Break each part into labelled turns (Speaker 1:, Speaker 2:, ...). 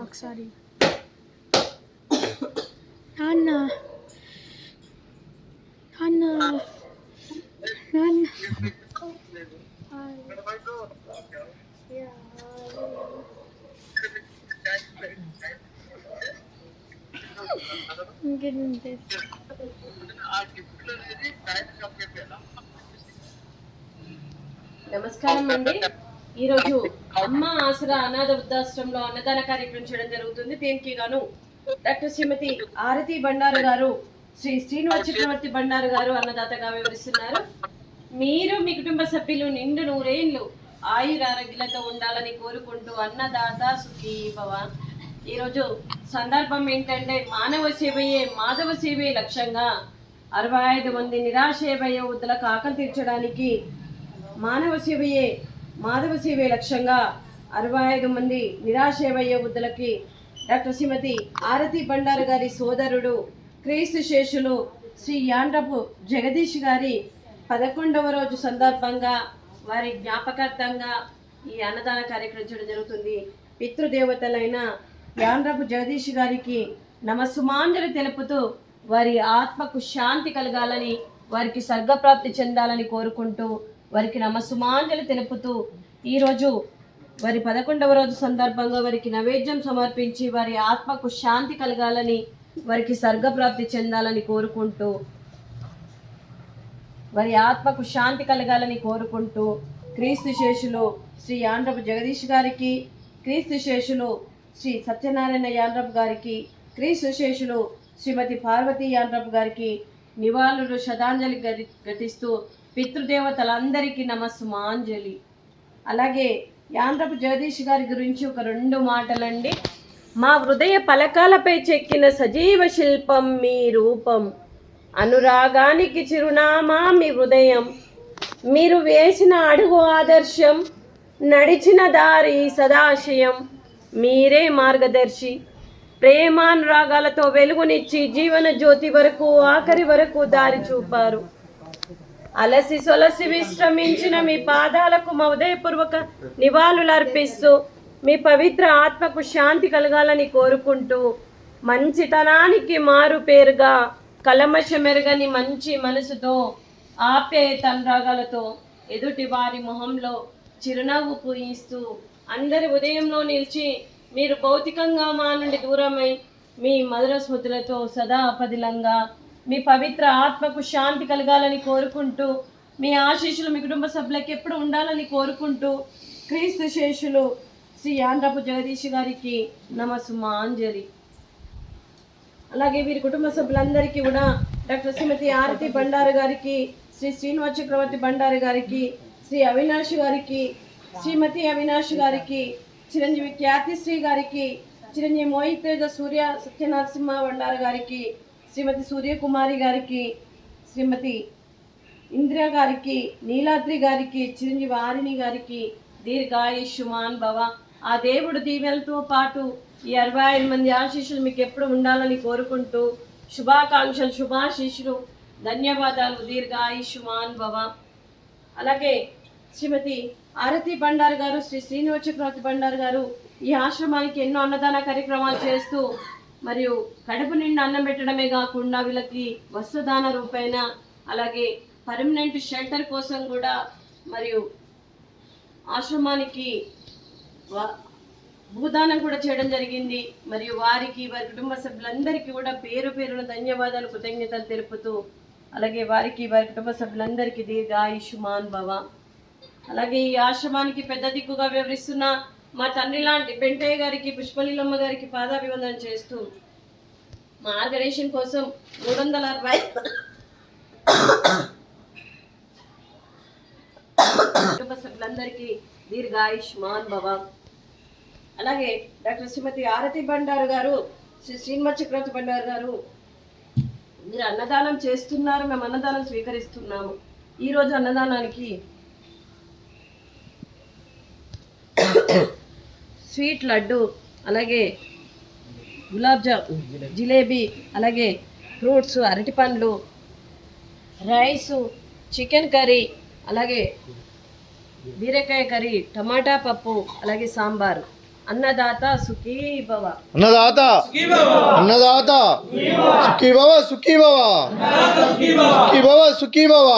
Speaker 1: ఒకసారి నాన్న నాన్న నాన్న
Speaker 2: నమస్కారం అండి. ఈరోజు అమ్మ ఆసరా అనాథ వృద్ధాశ్రమంలో అన్నదాన కార్యక్రమం చేయడం జరుగుతుంది. దీనికి గాను డాక్టర్ శ్రీమతి ఆరతి బండారు గారు, శ్రీ శ్రీనివాస్ చక్రవర్తి బండారు గారు అన్నదాతగా వివరిస్తున్నారు. మీరు మీ కుటుంబ సభ్యులు నిండు నూరేళ్లు ఆయురారోగ్యాలతో ఉండాలని కోరుకుంటూ అన్నదాత సుఖీ భవ. ఈరోజు సందర్భం ఏంటంటే మానవ సేవయే మాధవ సేవే లక్ష్యంగా 65 మంది నిరాశయ వృద్ధులకు ఆకలి తీర్చడానికి మానవ సేవయే మాధవ సేవే లక్ష్యంగా 65 మంది నిరాశయ వృద్ధులకి డాక్టర్ శ్రీమతి ఆరతి బండారు గారి సోదరుడు క్రీస్తు శేషులు శ్రీ యాండ్రపు జగదీష్ గారి 11వ రోజు సందర్భంగా వారి జ్ఞాపకార్థంగా ఈ అన్నదాన కార్యక్రమం చేయడం జరుగుతుంది. పితృదేవతలైన యాండ్రపు జగదీష్ గారికి నమస్సుమాంజలి తెలుపుతూ వారి ఆత్మకు శాంతి కలగాలని, వారికి స్వర్గప్రాప్తి చెందాలని కోరుకుంటూ వారికి నమస్సుమాంజలి తెలుపుతూ ఈరోజు వారి 11వ రోజు సందర్భంగా వారికి నైవేద్యం సమర్పించి వారి ఆత్మకు శాంతి కలగాలని, వారికి స్వర్గప్రాప్తి చెందాలని కోరుకుంటూ వారి ఆత్మకు శాంతి కలగాలని కోరుకుంటూ క్రీస్తు శేషులు శ్రీ యాండ్రపు జగదీష్ గారికి, క్రీస్తు శేషులు శ్రీ సత్యనారాయణ యాండ్రపు గారికి, క్రీస్తు శేషులు శ్రీమతి పార్వతీ యాండ్రపు గారికి నివాళులు శ్రద్ధాంజలి ఘటిస్తూ పితృదేవతలందరికీ నమస్సుమాంజలి. అలాగే యాండ్రపు జగదీష్ గారి గురించి ఒక 2 మాటలండి. మా హృదయ పలకాలపై చెక్కిన సజీవ శిల్పం మీ రూపం, అనురాగానికి చిరునామా మీ హృదయం, మీరు వేసిన అడుగు ఆదర్శం, నడిచిన దారి సదాశయం, మీరే మార్గదర్శి. ప్రేమానురాగాలతో వెలుగునిచ్చి జీవన జ్యోతి వరకు ఆఖరి వరకు దారి చూపారు. అలసి సొలసి విశ్రమించిన మీ పాదాలకు మా ఉదయపూర్వక నివాళులు అర్పిస్తూ మీ పవిత్ర ఆత్మకు శాంతి కలగాలని కోరుకుంటూ మంచితనానికి మారు పేరుగా కలమషమెరగని మంచి మనసుతో ఆప్యాయత అనురాగాలతో ఎదుటి వారి మొహంలో చిరునవ్వు పూయిస్తూ అందరి ఉదయంలో నిలిచి మీరు భౌతికంగా మా నుండి దూరమై మీ మధుర స్మృతులతో సదా పదిలంగా మీ పవిత్ర ఆత్మకు శాంతి కలగాలని కోరుకుంటూ మీ ఆశీస్సులు మీ కుటుంబ సభ్యులకు ఎప్పుడు ఉండాలని కోరుకుంటూ క్రీస్తు శేషులు శ్రీ యాండ్రపు జగదీష్ గారికి నమస్సుమాంజలి. అలాగే వీరి కుటుంబ సభ్యులందరికీ కూడా డాక్టర్ శ్రీమతి ఆరతి బండారు గారికి, శ్రీ శ్రీనివాస్ చక్రవర్తి బండారు గారికి, శ్రీ అవినాష్ గారికి, శ్రీమతి అవినాష్ గారికి, చిరంజీవి ఖ్యాతిశ్రీ గారికి, చిరంజీవి మోహితేజ సూర్య సత్యనరసింహ బండారు గారికి, శ్రీమతి సూర్యకుమారి గారికి, శ్రీమతి ఇందిరా గారికి, నీలాద్రి గారికి, చిరంజీవి ఆరిణి గారికి దీర్ఘాయుష్మాన్ భవ. ఆ దేవుడు దీవెలతో పాటు ఈ 65 మంది ఆశీస్సులు మీకు ఎప్పుడు ఉండాలని కోరుకుంటూ శుభాకాంక్షలు, శుభాశీస్సులు, ధన్యవాదాలు. దీర్ఘాయుష్మాన్ భవ. అలాగే శ్రీమతి ఆరతి బండారు గారు, శ్రీ శ్రీనివాస్ చక్రవర్తి బండారు గారు ఈ ఆశ్రమానికి ఎన్నో అన్నదాన కార్యక్రమాలు చేస్తూ మరియు కడుపు నిండా అన్నం పెట్టడమే కాకుండా వీళ్ళకి వస్త్రదాన రూపేణ అలాగే పర్మనెంట్ షెల్టర్ కోసం కూడా మరియు ఆశ్రమానికి భూదానం కూడా చేయడం జరిగింది. మరియు వారికి వారి కుటుంబ సభ్యులందరికీ కూడా పేరు పేరున ధన్యవాదాలు, కృతజ్ఞతలు తెలుపుతూ అలాగే వారికి వారి కుటుంబ సభ్యులందరికీ దీర్ఘాయుష్మాన్ భవ. అలాగే ఈ ఆశ్రమానికి పెద్ద దిక్కుగా వివరిస్తున్న మా తండ్రి లాంటి పెంటయ్య గారికి, పుష్పలీలమ్మ గారికి పాదాభివందనం చేస్తూ మా ఆర్గనైజేషన్ కోసం 360 కుటుంబ సభ్యులందరికీ దీర్ఘాయుష్మాన్ భవ. అలాగే డాక్టర్ శ్రీమతి ఆరతి బండారు గారు, శ్రీ శ్రీనివాస్ చక్రవర్తి బండారు గారు మీరు అన్నదానం చేస్తున్నారు, మేము అన్నదానం స్వీకరిస్తున్నాము. ఈరోజు అన్నదానానికి స్వీట్ లడ్డు, అలాగే గులాబ్ జామ్, జిలేబీ, అలాగే ఫ్రూట్స్, అరటి పండ్లు, రైసు, చికెన్ కర్రీ, అలాగే బీరకాయ కర్రీ, టమాటా పప్పు, అలాగే సాంబారు. అన్నదాత సుఖీ భవ.
Speaker 3: అన్నదాత అన్నదాత సుఖీ భవ, సుఖీ భవ, సుఖీ భవ, సుఖీ భవ.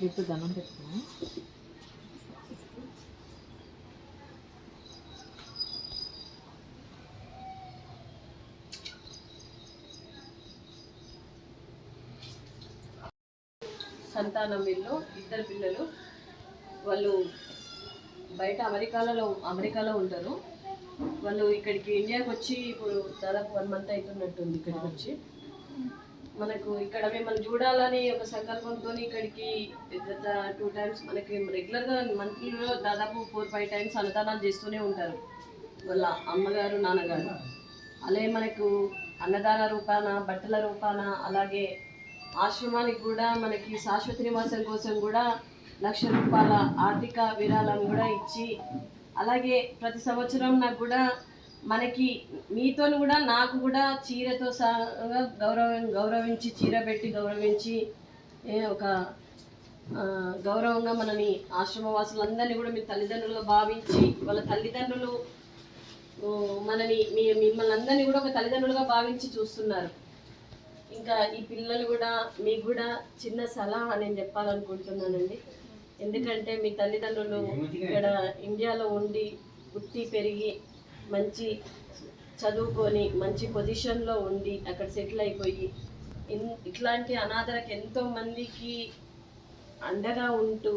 Speaker 2: ఇప్పుడు దండం పెట్టుకున్నా. సంతానం వీళ్ళు 2 పిల్లలు. వాళ్ళు బయట అమెరికాలో ఉంటారు. వాళ్ళు ఇక్కడికి ఇండియాకి వచ్చి ఇప్పుడు దాదాపు 1 మంత్ అవుతున్నట్టుంది ఇక్కడికి వచ్చి. మనకు ఇక్కడ మిమ్మల్ని చూడాలని ఒక సంకల్పంతో ఇక్కడికి గత 2 టైమ్స్ మనకి రెగ్యులర్గా మంత్లీలో దాదాపు 4-5 టైమ్స్ అన్నదానాలు చేస్తూనే ఉంటారు వాళ్ళ అమ్మగారు నాన్నగారు. అలాగే మనకు అన్నదాన రూపాన, బట్టల రూపాన, అలాగే ఆశ్రమానికి కూడా మనకి శాశ్వత నివాసం కోసం కూడా ₹1,00,000 ఆర్థిక విరాళం కూడా ఇచ్చి, అలాగే ప్రతి సంవత్సరం నాకు కూడా మనకి మీతో కూడా నాకు కూడా చీరతో గౌరవించి, చీర పెట్టి గౌరవించి ఒక గౌరవంగా మనని ఆశ్రమవాసులందరినీ కూడా మీ తల్లిదండ్రులుగా భావించి, వాళ్ళ తల్లిదండ్రులు మిమ్మల్ని అందరినీ కూడా ఒక తల్లిదండ్రులుగా భావించి చూస్తున్నారు. ఇంకా ఈ పిల్లలు కూడా మీకు కూడా చిన్న సలహా నేను చెప్పాలనుకుంటున్నానండి. ఎందుకంటే మీ తల్లిదండ్రులు ఇక్కడ ఇండియాలో ఉండి పుట్టి పెరిగి మంచి చదువుకొని మంచి పొజిషన్లో ఉండి అక్కడ సెటిల్ అయిపోయి ఇట్లాంటి అనాథలకు ఎంతోమందికి అండగా ఉంటూ,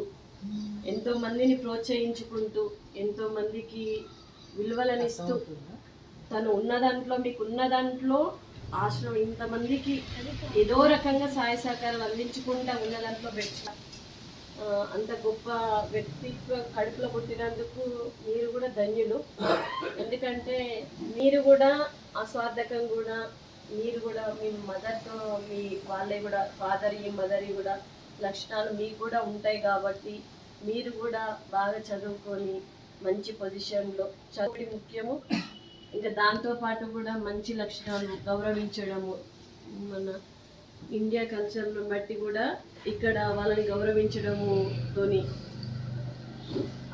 Speaker 2: ఎంతోమందిని ప్రోత్సహించుకుంటూ, ఎంతోమందికి విలువలను ఇస్తూ, తను ఉన్న దాంట్లో మీకున్న దాంట్లో ఆశ్రమం ఇంతమందికి ఏదో రకంగా సహాయ సహకారాలు అందించుకుంటా ఉన్న దాంట్లో పెట్టిన అంత గొప్ప వ్యక్తిత్వ కడుపులో పుట్టినందుకు మీరు కూడా ధన్యులు. ఎందుకంటే మీరు కూడా అస్వార్థకం కూడా, మీరు కూడా మీ మదర్తో మీ వాళ్ళే కూడా ఫాదర్ మదర్ కూడా లక్షణాలు మీకు కూడా ఉంటాయి కాబట్టి మీరు కూడా బాగా చదువుకొని మంచి పొజిషన్లో చదువు ముఖ్యము. ఇంకా దాంతోపాటు కూడా మంచి లక్షణాలు గౌరవించడము, మన ఇండియా కల్చర్ను బట్టి కూడా ఇక్కడ వాళ్ళని గౌరవించడముతోని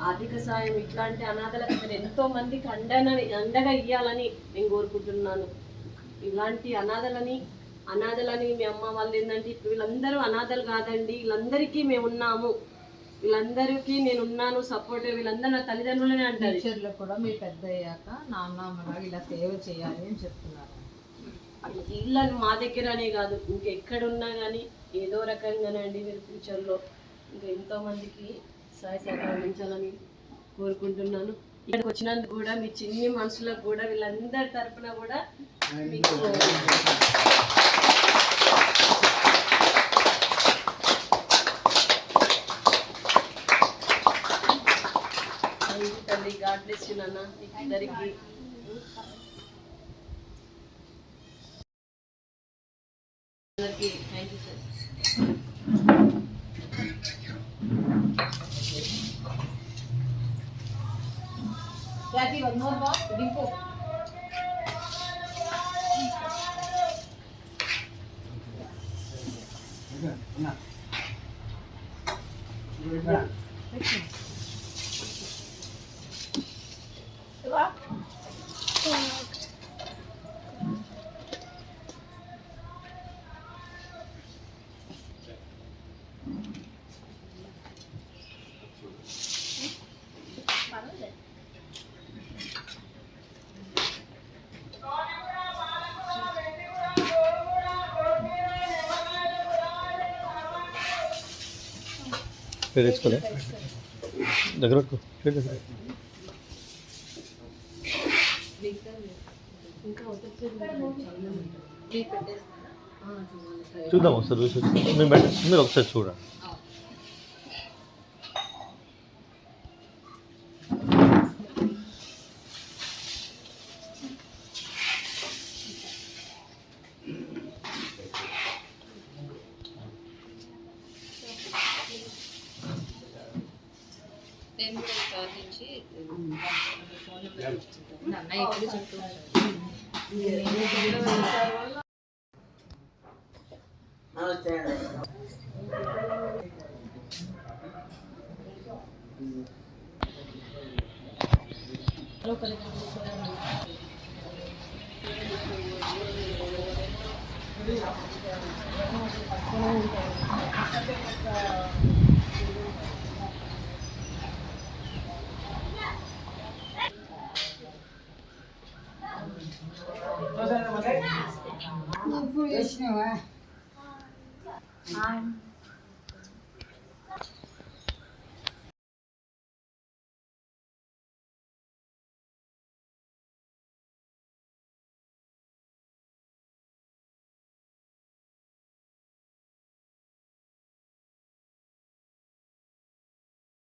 Speaker 2: ఆర్థిక సాయం ఇట్లాంటి అనాథలకు మీరు ఎంతోమందికి అండగా ఇవ్వాలని నేను కోరుకుంటున్నాను. ఇలాంటి అనాథలని మీ అమ్మ వాళ్ళు ఏంటంటే ఇప్పుడు వీళ్ళందరూ అనాథలు కాదండి, వీళ్ళందరికీ మేము ఉన్నాము, వీళ్ళందరికీ నేను ఉన్నాను సపోర్ట్, వీళ్ళందరూ నా తల్లిదండ్రులనే అంటారు.
Speaker 4: ఫ్యూచర్లో కూడా మీరు పెద్ద అయ్యాక నాన్న అమ్మగా ఇలా సేవ చేయాలి అని చెప్తున్నారు.
Speaker 2: ఇళ్ళని మా దగ్గరనే కాదు ఇంకెక్కడున్నా కానీ ఏదో రకంగానండి మీరు ఫ్యూచర్లో ఇంకా ఎంతోమందికి సహాయ సహకారం అందించాలని కోరుకుంటున్నాను. ఇక్కడికి వచ్చినందుకు కూడా మీ చిన్ని మనసులకు కూడా వీళ్ళందరి తరఫున కూడా మీకు తల్లి గాడ్ బ్లెస్ యు నాన్న. మీకు అందరికీ థ్యాంక్ యూ సార్.
Speaker 3: ప్లేట్ తెచ్చుకోలే దగ్గర పెట్టుకో ప్లేట్ దగ్గర చూద్దాం ఒకసారి చూసి మీరు ఒకసారి చూడండి.
Speaker 4: అన్నయ్య ఎప్పుడు చెప్తూ
Speaker 5: నువ్వు చేసినావా